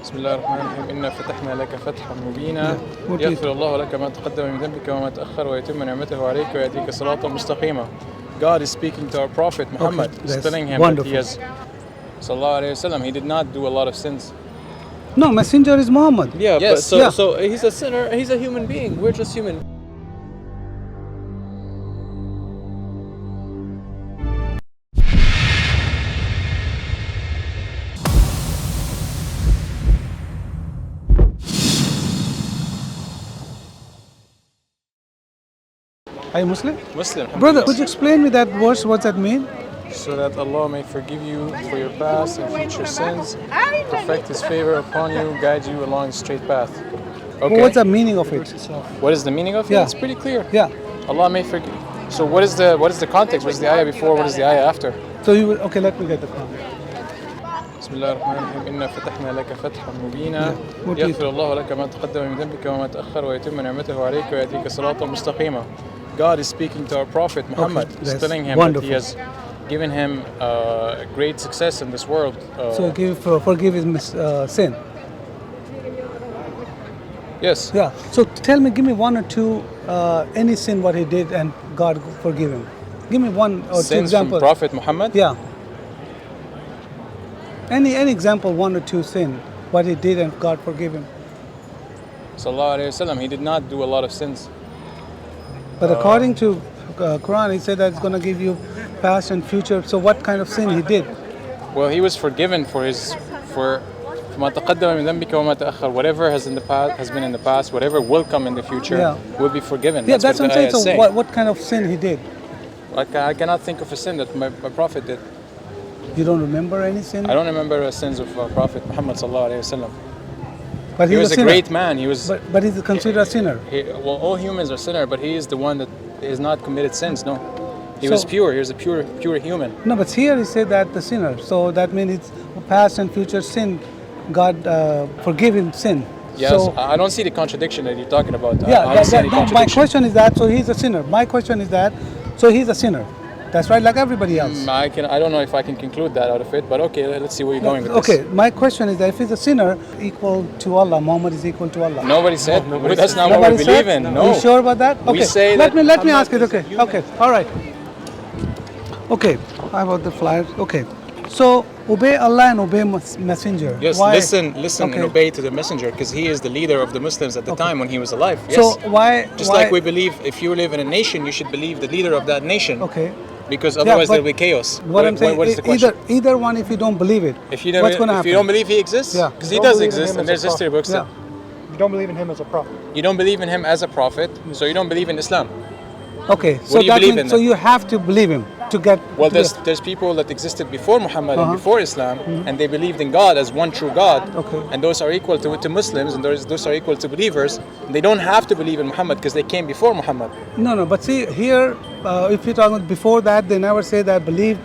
بسم الله الرحمن الرحيم إنا فتحنا لك فتحا مبينا يغفر الله لك ما تقدم من ذنبك وما تأخر ويتم نعمته عليك ويهديك صراطا مستقيما. God is speaking to our Prophet Muhammad, telling him that he has, sallallahu alayhi wasallam, he did not do a lot of sins. No, messenger is Muhammad. Yeah, yes. So he's a sinner. He's a human being. We're just human. Are you Muslim? Muslim. Brother, could you explain me that verse? What does that mean? So that Allah may forgive you for your past and future sins, perfect His favor upon you, guide you along the straight path. Okay. What's the meaning of it? What is the meaning of it? Yeah. It's pretty clear. Yeah. Allah may forgive. So what is the context? What is the ayah before? What is the ayah after? So you will, okay, let me get the comment. بسم الله الرحمن الرحيم إنا فتحنا لك فتحا مبينا يغفر الله لك ما تقدم من ذنبك وما تأخر ويتم نعمته عليك ويهديك صراطا مستقيما. God is speaking to our Prophet Muhammad, telling him that He has given him great success in this world. So forgive his sin. Yes. Yeah. So tell me, give me one or two any sin what he did and God forgive him. Give me one or two examples. From Prophet Muhammad? Yeah. Any example, one or two sin what he did and God forgive him. Sallallahu alayhi wasallam, he did not do a lot of sins. But according to Quran, he said that it's going to give you past and future. So what kind of sin he did? Well, he was forgiven for ما تقدم من ذنبك وما تأخر. Whatever has been in the past, whatever will come in the future, will be forgiven. Yeah, that's what I'm saying. So what kind of sin he did? I cannot think of a sin that my Prophet did. You don't remember any sin? I don't remember sins of Prophet Muhammad sallallahu alaihi wasallam. But he was a great man. He was. But he's considered a sinner. Well, all humans are sinners, but he is the one that has not committed sins. No, he was pure. He was a pure human. No, but here he said that the sinner. So that means it's past and future sin. God forgive him sin. Yes, so, I don't see the contradiction that you're talking about. Yeah, my question is that. So he's a sinner. My question is that. So he's a sinner. That's right, like everybody else. I don't know if I can conclude that out of it, but okay, let's see where you're going with this. Okay, my question is that if he's a sinner, equal to Allah, Muhammad is equal to Allah. Nobody said. That's not what we believe in. No. Are you sure about that? Okay. We say let me ask it. Okay. All right. Okay. How about the flyers? Okay. So obey Allah and obey Messenger. Yes. Why? Listen, and obey to the Messenger, because he is the leader of the Muslims at the time when he was alive. Yes. So why? Like we believe, if you live in a nation, you should believe the leader of that nation. Okay. Because otherwise there'll be chaos. What I'm saying, what is the question? Either one, if you don't believe it, what's going to happen? If you don't believe he exists, because he does exist, and there's history books that you don't believe in him as a prophet. You don't believe in him as a prophet, so you don't believe in Islam. Okay, so do you believe in? So you have to believe him to get. Well, there's people that existed before Muhammad and before Islam, and they believed in God as one true God, and those are equal to Muslims, and those are equal to believers. And they don't have to believe in Muhammad because they came before Muhammad. No, but see here, if you're talking before that, they never say that believe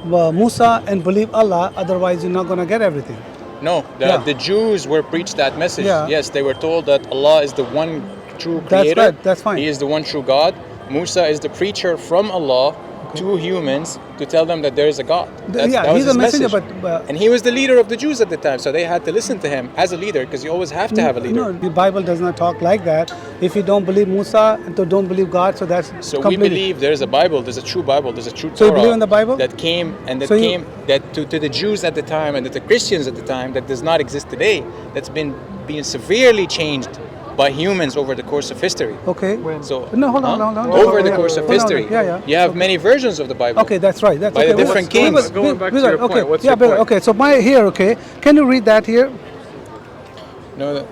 Musa and believe Allah, otherwise you're not going to get everything. No, the Jews were preached that message. Yeah. Yes, they were told that Allah is the one true creator. That's right, that's fine. He is the one true God. Musa is the preacher from Allah to humans to tell them that there is a God. That he's a messenger, and he was the leader of the Jews at the time, so they had to listen to him as a leader, because you always have to have a leader. No, the Bible does not talk like that. If you don't believe Musa and don't believe God, so that's so completely. We believe there is a Bible, there's a true Bible, there's a true Torah. So you believe in the Bible? That came to the Jews at the time and to the Christians at the time, that does not exist today. That's been severely changed by humans over the course of history. Okay. So no, hold on. Over the course of history, you have many versions of the Bible. Okay, that's right. That's by the different kings. Going back to your point, what's your point? Okay, so okay. Can you read that here? No,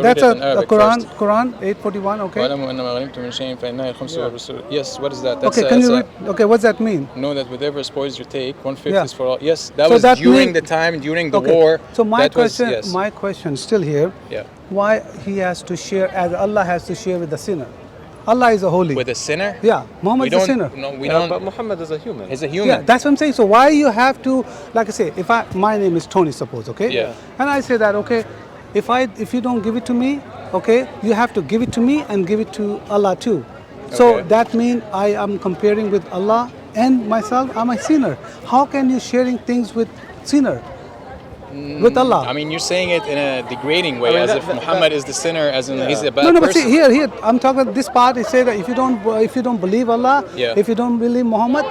that's a Quran 841. Okay. Yes, what is that? Okay, can you read? Okay, what's that mean? Know that whatever spoils you take, 1/5 is for all. Yes, that was during the war. So my question still here. Yeah. Why he has to share, as Allah has to share with the sinner? Allah is a holy. With a sinner? Yeah, Muhammad is a sinner. No, we don't. But Muhammad is a human. He's a human. Yeah, that's what I'm saying. So why you have to, like I say, my name is Tony, suppose, okay? Yeah. And I say that, okay, if you don't give it to me, okay, you have to give it to me and give it to Allah too. So that means I am comparing with Allah and myself. I'm a sinner. How can you sharing things with sinner? with Allah. I mean, you're saying it in a degrading way, I mean, as if Muhammad is the sinner, as in he's a bad No, but person. see, here, I'm talking about this part. It says that if you don't believe Allah, Yeah. if you don't believe Muhammad,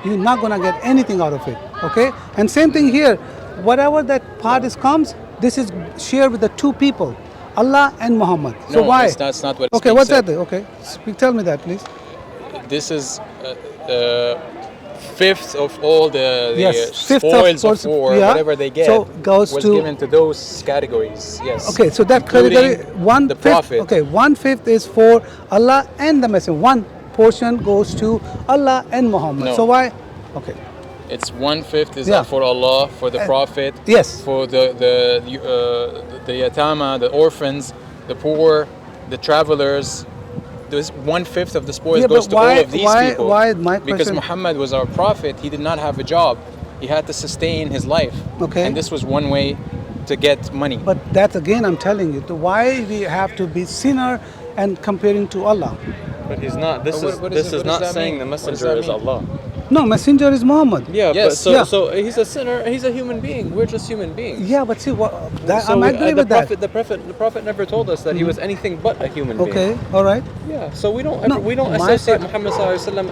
you're not gonna get anything out of it. Okay? And same thing here. Whatever that part comes, this is shared with the two people, Allah and Muhammad. So No, why? that's not what it's Okay, being what's said. that? Okay, tell me that, please. This is fifth of all the Yes, fifth of spoils of course, war, yeah. whatever they get, So goes was to- given to those categories. Yes. Okay, so that Including category, the Prophet. Okay, 1/5 is for Allah and the Messenger. One portion goes to Allah and Muhammad. No. So why? Okay. It's 1/5 is Yeah. for Allah, for the Prophet, yes. for the yatama, the orphans, the poor, the travelers. This 1/5 of the spoils Yeah, goes but to why- all of these why- people. why my Because question- Muhammad was our prophet, he did not have a job. He had to sustain his life. Okay. And this was one way to get money. But that's again, I'm telling you, why we have to be sinner and comparing to Allah. But he's not. This But is what this does is that not mean? saying the What does messenger that is mean? Allah. No, Messenger is Muhammad. Yeah, Yes. but so Yeah. so he's a sinner. He's a human being. We're just human beings. Yeah, but see, what, that, So I'm agree with that. the prophet never told us that he was anything but a human being. Okay, all right. Yeah. So we don't No, we don't my associate part- Muhammad ﷺ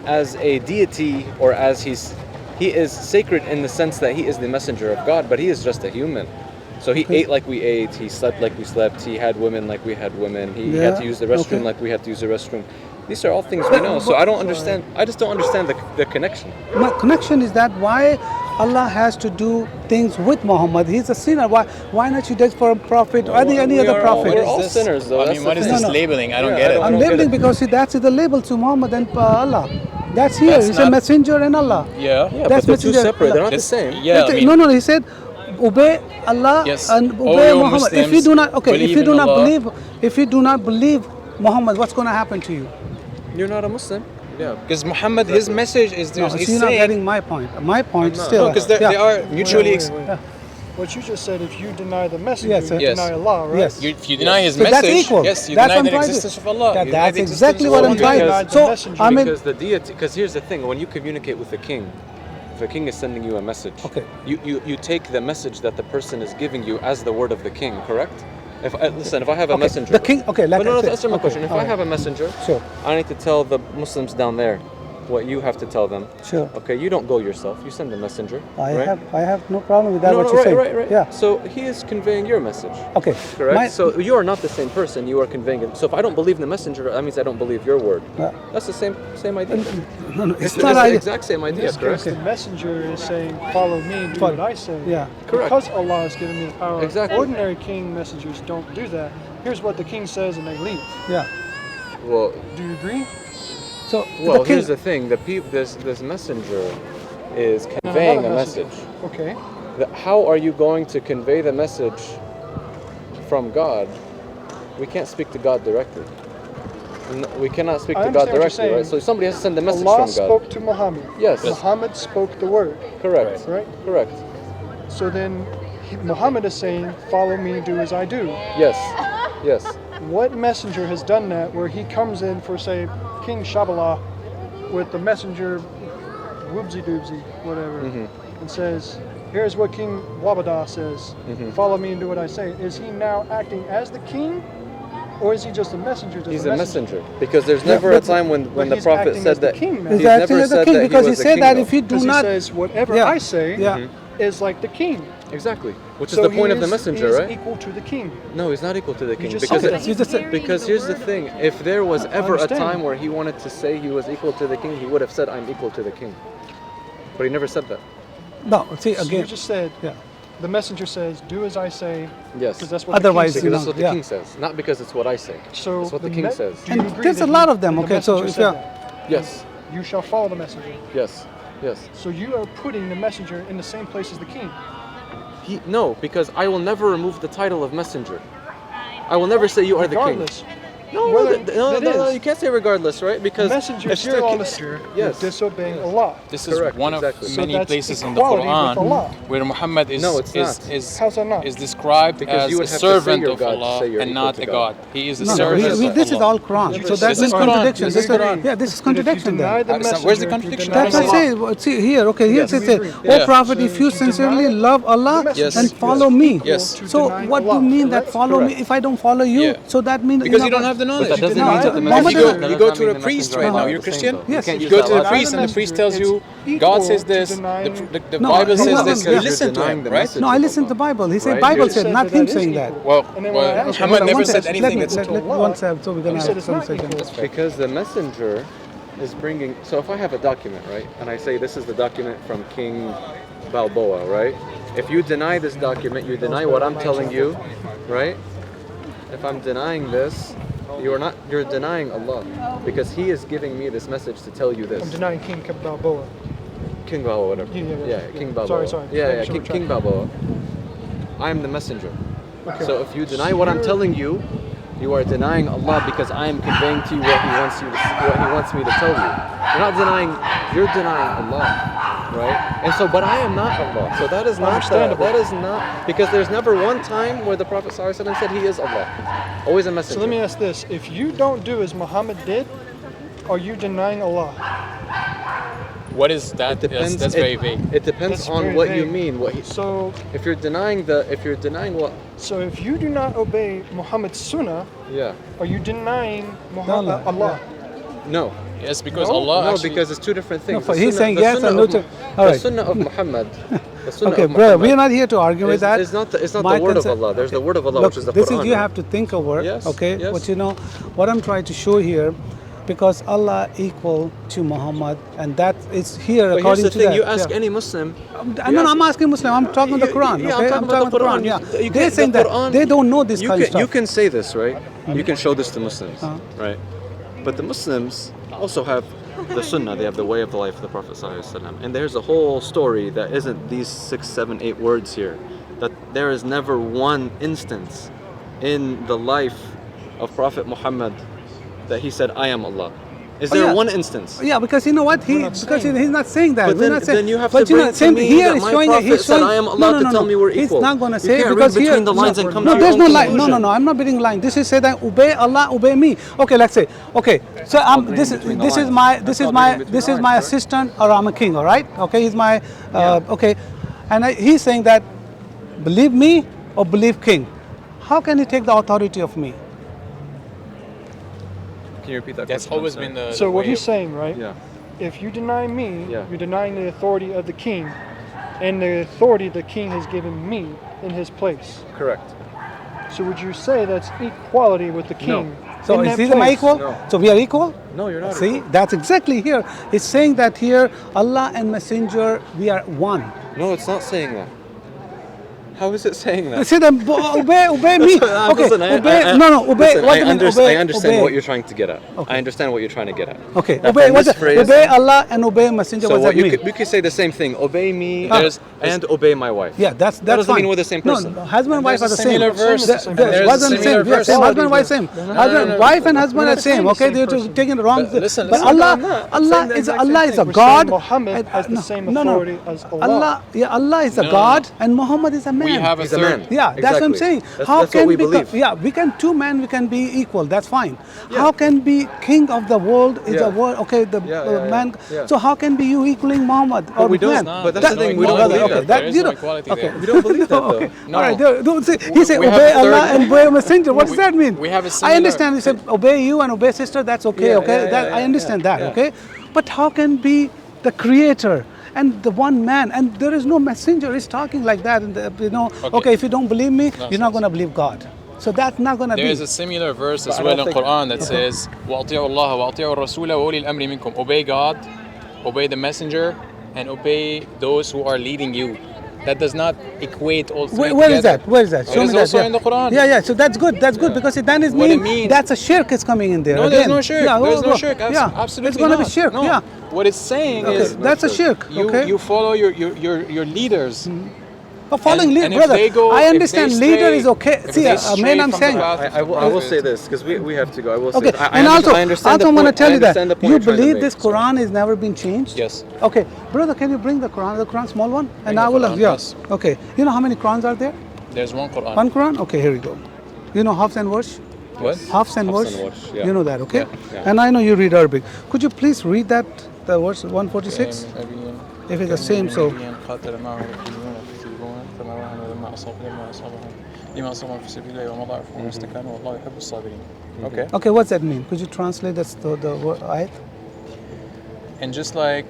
as a deity, or as he is sacred in the sense that he is the messenger of God, but he is just a human. So he ate like we ate, he slept like we slept, he had women like we had women, he had Yeah, to use the restroom okay. like we had to use the restroom. These are all things we know. So I don't understand. I just don't understand the connection. My connection is that why Allah has to do things with Muhammad. He's a sinner. Why not you judge for a prophet or any We other are all- prophet? we're all sinners, though. I That's mean, the what is thing. this No, no. labeling? I don't Yeah, get I it. don't- I'm get labeling it. because see, that's the label to Muhammad and Allah. That's here. That's He's a not- messenger and Allah. Yeah. Yeah, That's but they're two messenger. separate. They're not the This- same. Yeah, I mean, No, he said, obey Allah Yes. and All obey you Muhammad. If you Muslims do not, okay, if believe you do in not Allah. believe Muhammad, what's going to happen to you? You're not a Muslim. Yeah. because Muhammad, his message is No, he's you're not saying, getting my point. My point I'm not. still. no, because they yeah. are mutually. Wait. What you just said, if you deny the messenger, Yes, sir. you Yes. deny Allah, right? Yes. If you deny his So message, that's equal. yes, you That's deny what I'm the trying to- existence of Allah. That- You deny that's the exactly existence what of I'm Allah. trying denied to. the So messenger I mean, Because the deity, because here's the thing, when you communicate with the king, if a king is sending you a message, Okay. you take the message that the person is giving you as the word of the king, correct? If I have a messenger. the king. Okay, like But no, I no, said, answer my okay, question. If all I right. have a messenger, Sure. I need to tell the Muslims down there what you have to tell them. Sure. Okay, you don't go yourself. You send a messenger. right? I have no problem with that. No, what no, you say. right. Yeah. So he is conveying your message. Okay. Correct. My- So you are not the same person. You are conveying it. So if I don't believe the messenger, that means I don't believe your word. Yeah. That's the same idea. no, it's It's not. the exact same idea. Yes, because Correct. the messenger is saying, follow me, do Follow- what I say. Yeah. Correct. Because Allah has given me the power. Exactly. Ordinary king messengers don't do that. Here's what the king says and they leave. Yeah. Well, Do you agree? So well. the king, Here's the thing. This messenger is conveying a Another message. Okay. How are you going to convey the message from God? We can't speak to God directly. We cannot speak I to God understand what you're directly, right? saying. So somebody has to send the message Allah from God. spoke to Muhammad. Yes. Muhammad spoke the word, Correct. right? Correct. So then Muhammad is saying, follow me, do as I do. Yes. Yes. What messenger has done that where he comes in for, say, King Shaballah with the messenger whoopsie doobsie, whatever, and says, here's what King Wabada says, follow me and do what I say. Is he now acting as the king? Or is he just a messenger? Just He's a messenger. Because there's never a time when the he's prophet acting said as the that. king, man. He's He's acting never as the said king that he because he was a said king, that though. if you do Because he not, says, whatever Yeah. I say yeah. is like the king. Exactly. Which is So the point he of the is- messenger, he is right? equal to the king. No, he's not equal to the king. just Because said it- that. You just said- because here's the thing. If there was ever a understand. time where he wanted to say he was equal to the king, he would have said, I'm equal to the king. But he never said that. No, see So you again. just said, Yeah. the messenger says, do as I say, Yes. because that's what Otherwise, the Because king that's says. what the Yeah. king says. Not because it's what I say. So That's what the king says. do you And agree there's that a lot of them, the okay, so messenger if said you're- that? Yes. You shall follow the messenger. Yes. Yes. So you are putting the messenger in the same place as the king. No, because I will never remove the title of messenger. I will never say you are the king. Regardless, No, you can't say regardless, right? Because Messenger is if you're still a on king- the sphere. Yes. Disobeying Allah. This is Correct, one exactly. of So many that's places in the equality with Quran Allah. where Muhammad is No, it's not. How's that not? is described Because as you a would have to say servant you're of God to Allah say you're and equal not to a God. God. He is a No, servant of this is Allah. all Quran. So that's This is a Quran. contradiction. This is Quran. Yeah, this is contradiction Deny there. the Where's the messenger, contradiction? you deny That's what I Allah. say. See here, okay, here it we says, agree. "O Yeah. Prophet, So if you if you sincerely deny love Allah the messenger and Yes. follow is me." equal Yes. to So denying what do you Allah, mean that correct? follow me? Correct. If I don't follow you, Yeah. so that means Because you don't have the knowledge. But that doesn't deny mean that the the Muhammad messenger. You that go doesn't to mean a the priest messenger right of now. Allah You're is the same, Christian. though. Yes. You can't You use go that to the logic. priest and the priest tells you, It's God equal says to this, denying- the No, Bible he's says not- this. yes. You listen to Denying him, the right? message No, I of listened to Allah. Bible. He said Right? Bible You said, said not that him is saying equal. that. Well, And then when I asked Muhammad him, Hold on, never one said second. anything Let that's one second, so we're gonna He have said it's some not second. equal. Because the messenger is bringing. So if I have a document, right, and I say this is the document from King Balboa, right? If you deny this document, you deny what I'm telling you, right? If I'm denying this, you're denying Allah, because He is giving me this message to tell you I'm this. denying King Balboa. King Balboa, whatever. Yeah. King Balboa. Sorry. Yeah, Make sure we're King tracking. Balboa. I'm the messenger. Okay. So if you deny what I'm telling you, you are denying Allah, because I am conveying to you what He wants me to tell you. You're denying Allah, right? And so, but I am not Allah. So that is not Understandable. that is not, because there's never one time where the Prophet ﷺ said He is Allah. Always a messenger. So let me ask this: if you don't do as Muhammad did, are you denying Allah? What is that? Depends. That's very vague. It depends That's on very what you vague. mean. So If you're denying what? So if you do not obey Muhammad's sunnah, Yeah. are you denying Muhammad, Allah. Allah? No. Yes, because No? Allah No, actually, because it's two different things. No, The he's sunnah- saying the yes sunnah and no of to- Mu- all The right. sunnah of Muhammad. The sunnah Okay, of brother, Muhammad we are not here to argue with that. It's not the My word of concern- Allah. There's the word of Allah, Look, which is the this Quran. is you have to think over. Yes, Okay, yes. but you know what I'm trying to show here, because Allah equal to Muhammad, and that is here But here's according the to thing: that. you ask yeah. any Muslim. No, I'm asking Muslim. I'm talking the Quran. Yeah, okay, I'm talking about the Quran. Yeah, You they're can't- saying the that Quran- they don't know this You kind of can, you stuff. can say this, right? You can show this to Muslims, Uh-huh. right? But the Muslims also have the Sunnah. They have the way of the life of the Prophet ﷺ. And there's a whole story that isn't these 6, 7, 8 words here. That there is never one instance in the life of Prophet Muhammad that he said, "I am Allah." Is Oh, there yeah. one instance? Yeah, because you know what he's not saying that. But We're then- not saying, then you have but to you know, bring to same me here that is my showing. prophet He's said, showing. "I am Allah," to tell me we're equal. He's not going to You say can't read because between here. the lines and come to no, your there's own no line. conclusion. No. I'm not reading line. This is say that obey Allah, obey me. Okay, let's say. Okay, so reading this between the is lines. my That's not reading between this the is my lines, right? assistant, or I'm a king. All right. Okay, he's my okay, and he's saying that believe me or believe king. How can he take the authority of me? Can you repeat that? that's question? I'm always sorry. been the. So the what way he's of- saying, right? Yeah. If you deny me, Yeah. you're denying the authority of the king, and the authority the king has given me in his place. Correct. So would you say that's equality with the king? So in is that he my place? equal? No. So we are equal? No, you're not. See, equal. that's exactly here. It's saying that here, Allah and Messenger, we are one. No, it's not saying that. How is it saying that? See them obey me. Okay, Listen, obey. Obey. Listen, What do you mean, I understand obey? what you're trying to get at. Okay. I understand what you're trying to get at. Okay, Now, obey. from What's this that? phrase- Obey Allah and obey Messenger. So What does that mean? we could say the same thing. Obey me There's- and obey my wife. Yeah, that's That doesn't fine. mean we're the same person. No, husband and wife are there's the a same. similar verse. There's There's a wasn't similar same. Yeah, verse. same husband and wife same. Husband, wife and husband are same. Okay, they're taking the wrong. But listen, But listen. Allah, I'm saying Allah the is exact same Allah is a thing. We're God. saying Muhammad has the same authority as Allah. Allah is a No. God and Muhammad is a man. We have a He's a third. man. Yeah, that's what I'm Exactly. saying. That's- How that's can what we become, believe. yeah, we can two men we can be equal. That's fine. Yeah. How can be king of the world is Yeah. a world? Okay, the Yeah. man. Yeah. So how can be you equaling Muhammad or we don't. man? But that's the thing, we don't okay, believe okay, that. There is you no know, equality okay. there. We don't believe that though. Okay. No. All right. Don't say, he said We have obey a third- Allah and obey Messenger. What does that mean? we have a I similar- understand. He said obey you and obey sister. That's okay. Yeah, okay. yeah, that, yeah, I understand yeah, that. yeah. Okay. But how can be the creator and the one man and there is no messenger is talking like that and okay, if you don't believe me, you're not going to believe God. So that's not going to There be. is a similar verse as But I well don't in think- Quran that says, وَأَطِيعُوا اللَّهَ وَأَطِيعُوا الرَّسُولَ وَأُولِي الْأَمْرِ مِنكُمْ. Obey God, obey the messenger, and obey those who are leading you. That does not equate all three Where is together. that? Where is that? It is me that. also yeah. in the Quran. Yeah. So that's good. That's good because it then is What it mean means- that's a shirk is coming in there. No, there's again. no shirk. Yeah, There's no go. shirk. Yeah, Absolutely it's going to be not. shirk. No. Yeah. What it's saying Okay, is that's a shirk. you Okay. you follow your leaders. Following And leader, if brother. they go- I if understand they leader stray- is okay. if See, they man, stray I'm from the saying. path I will say this because we have to go. I will say Okay, this. I and also, I understand also the I want to point. tell I you that understand the point you you're trying to believe make. this Quran has never been changed. Yes. Okay, brother, can you bring the Quran small one, and Bring I the will. Quran, Yeah. yes. Okay. You know how many Qurans are there? There's one Quran. One Quran. Okay, here we go. You know Hafs and Warsh? What? Hafs and Hafs Warsh. and Warsh, yeah. You know that, okay? Yeah, yeah. And I know you read Arabic. Could you please read that, the verse 146? If it's the same, so. قاتل معه ربيون كثيرون فما وهن لما أصابهم في سبيل الله وما ضعفوا وما استكانوا والله يحب الصابرين. Okay. Okay, what's that mean? Could you translate the ayat? And just like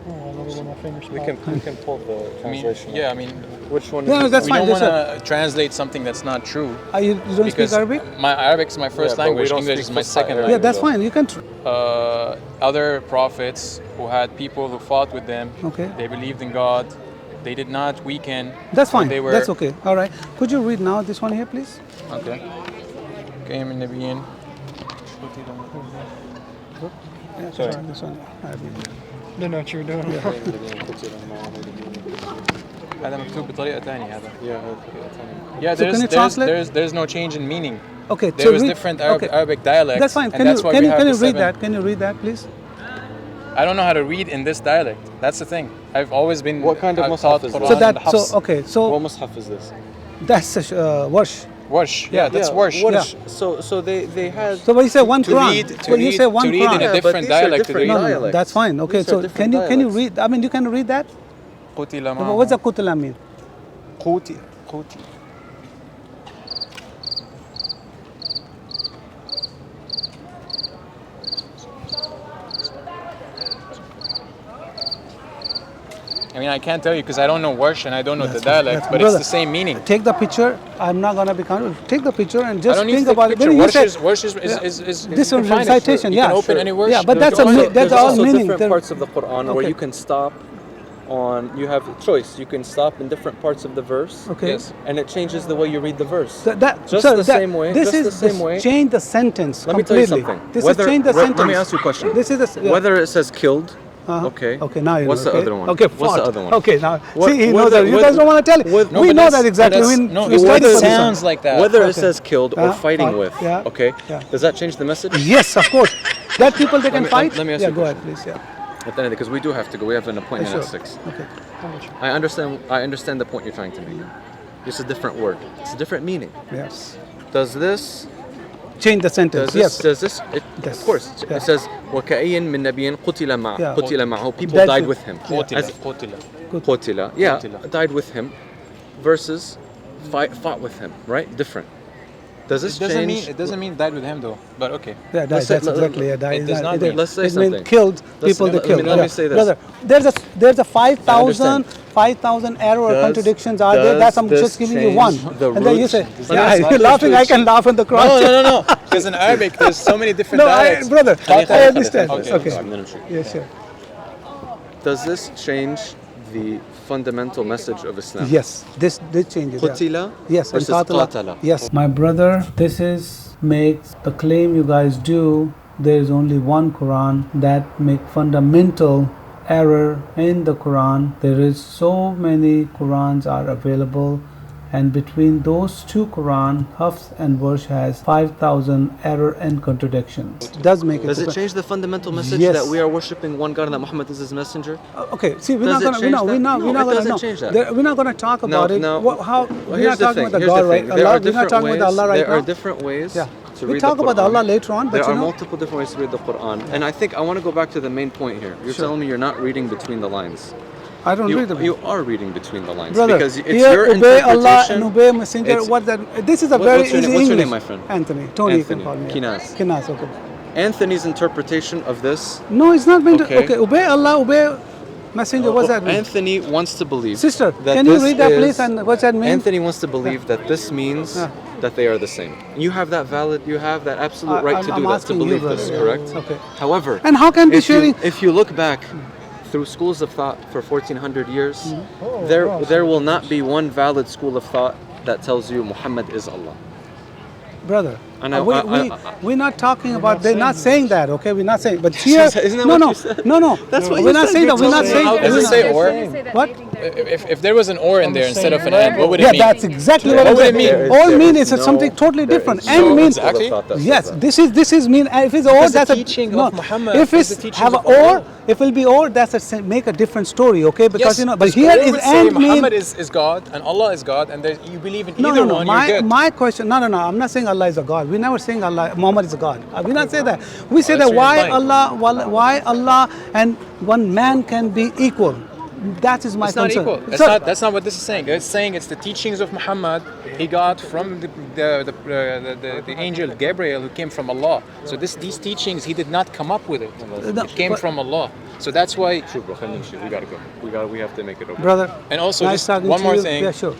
Oh, I love it when my fingers We pop. can pull the I mean, translation. yeah, I mean, Which one? No, is that's we fine. don't That's want to translate something that's not true. You don't speak Because Arabic? my Arabic is my first Yeah, but we language. don't English speak is my Fusha second Arabic. Yeah, language. that's fine. You can. Other prophets who had people who fought with them. Okay. They believed in God. They did not weaken. That's fine. They were, That's okay. All right. Could you read now this one here, please? Okay. كأي من نبيين Yeah, Sorry. this one. I read. Didn't know what you were doing. هذا مكتوب بطريقة ثانية هذا. Yeah. Yeah, So can you translate? there's no change in meaning. Okay. There so was read- different okay. Arabic dialects. That's fine. and Can that's you why can we you have can the you read seven. that? Can you read that, please? I don't know how to read in this dialect. That's the thing. I've always been. What kind of I've mushaf taught is Quran this? So and that Hafs. so okay. What So mushaf is this? that's Warsh. Warsh. Yeah, that's Warsh. Warsh. So they had. So when you say one To Quran, read- to when you read- say one to read in Quran, a Yeah, but different these are dialect to different the- no, no, dialects. that's fine. Okay, These are so different can you dialects. read? I mean, you can read that. قتل What's معهم. the Qutla mean? قوتي. I mean, I can't tell you because I don't know Warsh and I don't know the dialect, That's- but brother, it's the same meaning. Take the picture. I'm not gonna be counted. Take the picture and I just don't need think to take about a it. picture. When you say Warsh is this you is can find it. recitation, You yeah, can open sure. any Warsh. Yeah, but There's that's also- that's all also meaning. different There- parts of the Quran where Okay. you can stop on. You have a choice. You can stop in different parts of the verse. Okay. Yes. And it changes the way you read the verse. Just sir, the same way. This Just is the same way. change the sentence Let me tell you completely. something. This Whether- is change the let sentence. me ask you a question. This is the Whether it says killed. Uh-huh. Okay. Okay, now you What's know. the Okay. other one? Okay, What's the fought. other one? Okay, now What- see, he knows whether- that. You guys don't want to tell it. No, We but know that's- that exactly. that's- We no, we it studied for this sounds one. like that. Whether it Okay. says killed or fighting fought, with. yeah, Okay. yeah. Does that change the message? Yes, of course. That people they can me- fight. let me ask yeah, you a go ahead, please. Yeah. Because we do have to go. We have an appointment Sure. at 6. Okay. I understand the point you're trying to make. It's a different word. It's a different meaning. Yes. Does this Change the sentence. yes. does this Yes. of course Yeah. it says وكأي من نبي قتل معه Yeah. قتل معه people That's died it. with him قتل As- قتل. قتل yeah قتل. died with him versus fought with him, right? Different. Does this change? It doesn't mean died with him though. But okay. Yeah, died. Let's say- That's exactly. Yeah, died. it does not mean- let's say it means something. killed people. They let me- killed. let me Yeah. say this. Brother, there's a 5,000 error Does- contradictions are there. That's I'm does just giving you change one. the And then you root? say, Does yeah, that- you're laughing. I can laugh in the cross. No. Because in Arabic, there's so many different No, dialects. brother, خلي- I خلي- understand. خلي- Okay. Okay. Yes, sure. Does this change the fundamental message of Islam? Yes, this changes. Yeah. قتل Yes, and versus qatala. قاتل. Yes. My brother, this makes the claim you guys do. There is only one Quran that make fundamental error in the Quran. There is so many Qurans are available, and between those two Quran, Hafs and Warsh has 5,000 error and contradictions. Does make Does it change the fundamental message Yes. that we are worshiping one God and that Muhammad is His messenger? Okay, see, we're Does not it gonna, change we're that? not No, it gonna, doesn't no. change that. We're not gonna talk about it. No. We're Well, not here's the talking thing. about the Here's God, the right? thing. There Allah, are we're not different talking ways. about Allah right There now. are different ways. Yeah. To We read talk the about Quran. Allah later on, but There you are know. multiple different ways to read the Quran, and I think I want to go back to the main point here. You're Sure. telling me you're not reading between the lines. I don't read You them. are reading between the lines Brother, because it's here your obey Allah interpretation. and obey Messenger. It's- What that? This is a What- very what's your easy name- what's your English. name, my friend? Anthony. Tony, you can Anthony. call me. Kinaz. Kinaz, okay. Anthony's interpretation of this. No, it's not meant to. Okay. Okay, obey Allah, obey Messenger. What's that mean? Anthony wants to believe. Sister, that can you this read that is- please? And what's that mean? Anthony wants to believe that this means Yeah. that they are the same. You have that absolute right to I'm do that, to asking you, believe brother. this, Yeah. correct? Okay. However, And how can be if you- sharing? if you look back through schools of thought for 1400 years, Mm-hmm. there will not be one valid school of thought that tells you Muhammad is Allah. Brother, And we're not talking about. They're not saying that. Okay, we're not saying. But here, Isn't that no, what no, you said? no, no. That's what we're you not said. saying that. We're not saying. Does it we're say not- or? What? If there was an or in there instead of an and, what would it Yeah, mean? that's exactly What what I'm would it saying. mean? All mean is something totally different. And no means exactly. yes. This is mean. If it's or, Because the that's a teaching no. of Muhammad If is it's the teachings have a of Allah. or, if it will be or, that's make a different story. Okay, because Yes, but the here Quran is would say and mean. Muhammad is God and Allah is God, and you believe in either one. You're good. My question. No. I'm not saying Allah is a God. We're never saying Allah. Muhammad is a God. We not say that. We say that's that what you're why Allah and one man can be equal. That is my It's not concern. equal. So- That's not what this is saying. It's saying it's the teachings of Muhammad he got from the angel Gabriel who came from Allah. So these teachings he did not come up with it. No, It came but- from Allah. So that's why. True, bro. We gotta go. We have to make it over. brother. And also nice just talking one to more you. thing. Yeah, sure.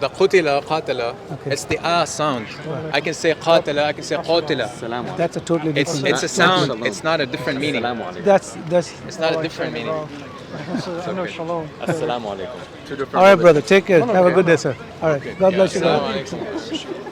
The qutila, qatala, Okay. it's the sound. I can say qatala, I can say qatila. That's a totally different. It's a sound. It's not a different meaning. That's. It's not a different meaning. I know shalom. Assalamu alaikum. All right, brother. Take care. Have a good day, sir. All right. God bless you. Assalamu alaikum.